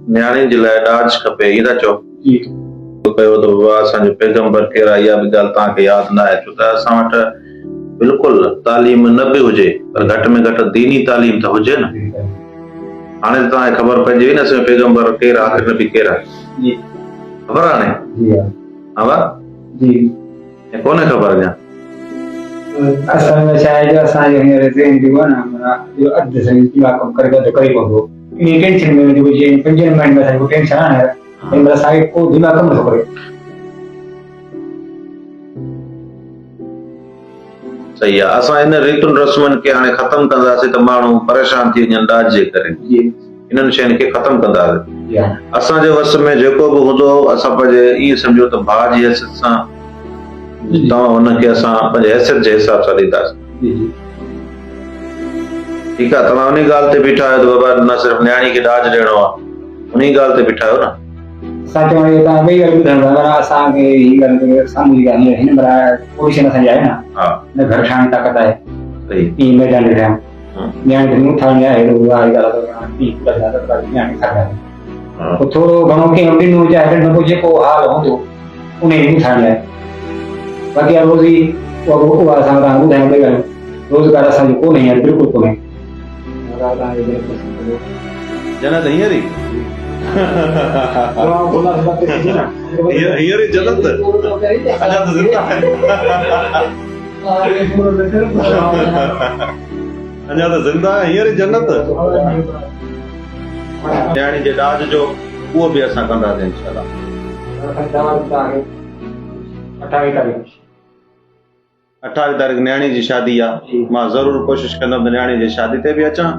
न्याणी जे लाइ ॾाज खपे ईअं था चओ जी कयो त बाबा असांजो पैगंबर केरु आहे इहा बि ॻाल्हि तव्हांखे यादि न आहे छो त असां वटि बिल्कुलु तालीम न बि हुजे पर घटि में घटि दीनी तालीम त हुजे न हाणे त तव्हांखे ख़बर पइजी वई न असांजो पैगंबर केरु आहे आख़िर नबी केरु आहे जी ख़बर आहे हाणे जी हा जी ऐं कोन्हे ख़बर अञा असल में छा आहे जो असांजो हींअर ट्रेन जो आहे न इहो अधु सही कलाक करे करे पवंदो इन टेंशन में जेको जीअं 5 मिनट में असांखे टेंशन आहे हिन महिल असांखे को दिमाग़ कमु नथो करे सही आहे असां इन रीतुनि रस्मनि खे हाणे ख़तमु कंदासीं त माण्हू परेशान थी वञनि ॾाज जे करे इन्हनि शयुनि खे ख़तमु कंदासीं असांजे वस में जेको बि हूंदो असां पंहिंजे ईअं सम्झो त भाउ जी हैसियत सां तव्हां हुनखे असां पंहिंजे हैसियत जे हिसाब सां ॾींदासीं ठीकु आहे तव्हां उन ॻाल्हि ते बीठा आहियो त बाबा न सिर्फ़ु न्याणी खे ॾाज ॾियणो आहे उन ॻाल्हि ते बीठा आहियो न असां चवण इहो तव्हां ॿई ॻाल्हि ॿुधाईंदा पर असांखे हीअ ॻाल्हि साम्हूं जी ॻाल्हि हिन महिल पोज़ीशन असांजी आहे न हा न घर ठाहिण ताक़त आहे सही ईअं मैदान ठाहियूं न्याणी खे मूं ठाहिणी आहे अहिड़ो आहे न्याणी ठाहिणी थोरो घणो कंहिं ॾिनो चाहे ॾिनो जेको हाल हूंदो उन जी मूं ठाहिणी आहे बाक़ी रोज़ी उहा असां तव्हां ॿुधायूं ॿई ॻाल्हियूं रोज़गार असांजो कोन्हे हींअर बिल्कुलु कोन्हे जन्नत हींअर ई हींअर ई जन्नत अञा त ज़िंदा अञा त ज़िंदा हींअर ई जन्नत न्याणी जे ॾाज जो उहो बि असां कंदासीं इंशाअल्लाह 28 तारीख़ न्याणी जी शादी आहे मां ज़रूर कोशिश कंदुमि न्याणी जी शादी ते बि अचां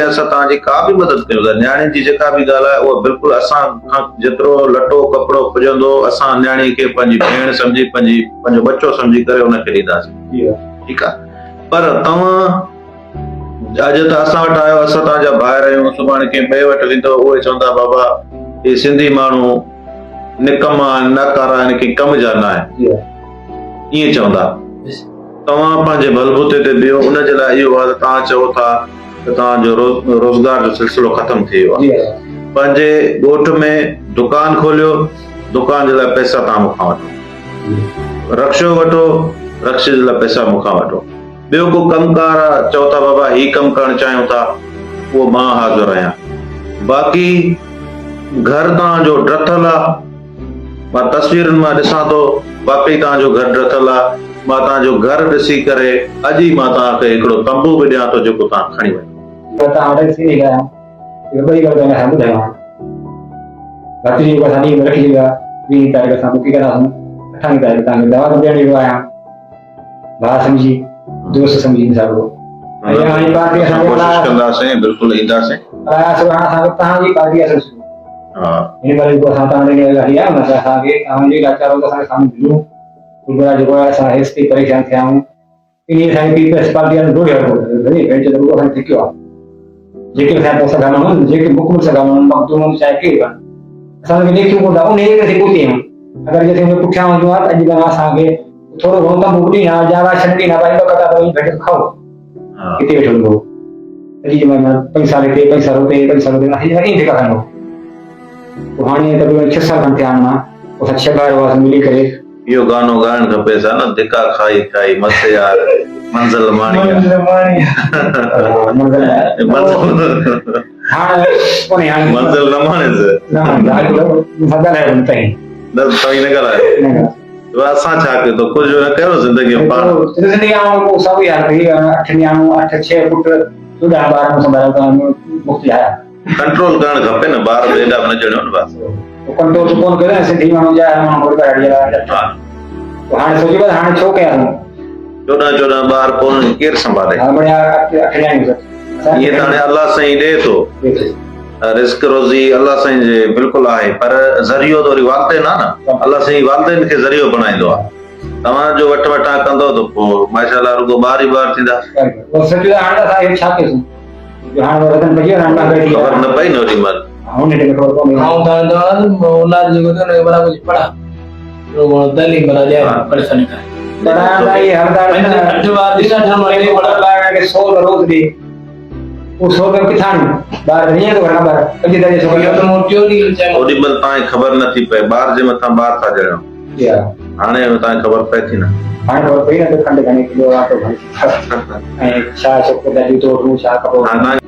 असां तव्हांजी का बि मदद कयूं था न्याणी जी जेका बि ॻाल्हि आहे उहा बिल्कुलु असां खां जेतिरो लटो कपिड़ो पुॼंदो असां न्याणी खे पंहिंजी भेण सम्झी पंहिंजो बच्चो सम्झी करे हुनखे ॾींदासीं ठीकु आहे पर तव्हां अॼु त असां वटि आयो असां तव्हांजा ॿाहिरि आहियूं सुभाणे कंहिं ॿिए वटि वेंदो उहे चवंदा बाबा हे सिंधी माण्हू निकमा नकारा हिनखे कम जा न आहे ईअं चवंदा तव्हां पंहिंजे बलबूते ते बीहो उनजे लाइ इहो आहे त तव्हां चओ था त तव्हांजो रोज़गार जो सिलसिलो ख़तमु थी वियो आहे पंहिंजे ॻोठ में दुकान खोलियो दुकान जे लाइ पैसा तव्हां मूंखां वठो रक्शो वठो रक्शे जे लाइ पैसा मूंखां वठो ॿियो को कमकार आहे चओ था बाबा ही कमु करणु चाहियूं था उहो मां हाज़िर आहियां बाक़ी घर तव्हांजो ड्रथल आहे मां तस्वीरुनि मां ॾिसां थो वाकई तव्हांजो घर ड्रथल आहे मां तव्हांजो घर ॾिसी करे अॼु ई मां तव्हांखे हिकिड़ो तंबू बि ॾियां थो जेको तव्हां खणी वञो दोस्त समझी कोशिश कंदासीं बिल्कुलु ईंदासीं तव्हांजी पार्टी आहे हिन करे असां तव्हांजे परेशान थिया आहियूं इन असांजी पीपल्स पार्टी जेके पैसा ॻाल्हायूं जेके मुकमल सां ॻाल्हायूं चाहे केरु असांखे लेखियूं कोन था उन करे पहुती आहियूं अगरि जे पुठियां हूंदो आहे त अॼु तव्हां असांखे थोरो घणो कमु ॾींदा जागा छॾी न भाई भेट खाओ किथे वेठो हूंदो पैसा लिखे पैसा रोटे ईअं जेका कंदो हाणे त 6 साल खनि थिया मां असां 6 ॿार हुआसीं मिली करे इहो गानो ॻाइणु खपे न धिका खाई खाई मथे यार मंज़िल माणी मंज़िल न माणे असां छा कयो त कुझु न कयो ज़िंदगी में कंट्रोल करणु खपे न ॿार एॾा न ॼणो न बसि कंट्रोल कोन करे सिंधी माण्हू जा हाणे सोची बस हाणे छो कयां 14 ॿार कोन केरु संभाले ईअं त हाणे अलाह साईं ॾे थो रिस्क रोज़ी अलाह साईं जे बिल्कुलु आहे पर ज़रियो त वरी वालदेन आहे न अलाह साईं वालदेन खे ज़रियो बणाईंदो आहे तव्हांजो वठ वठा कंदो त पोइ माशाअल्लाह रुगो ॿार ई ॿार थींदा ख़बर न पई न ओॾी महिल के 100 रोज दी वो 100 रुपया किथां बार नहीं तो घणा बार पंज दर्जे इहो छोकिरा त मोटियो ॾींहुं चयो ओॾी महिल तव्हांखे ख़बर नथी पए ॿार जे मथां ॿार था ॼणो या हाणे तव्हांखे ख़बर पए थी न हाणे ख़बर पई न त खंड घणे किलो आटो घणे ऐं छा छोकिरे जा जूतो छा कपिड़ो हाणे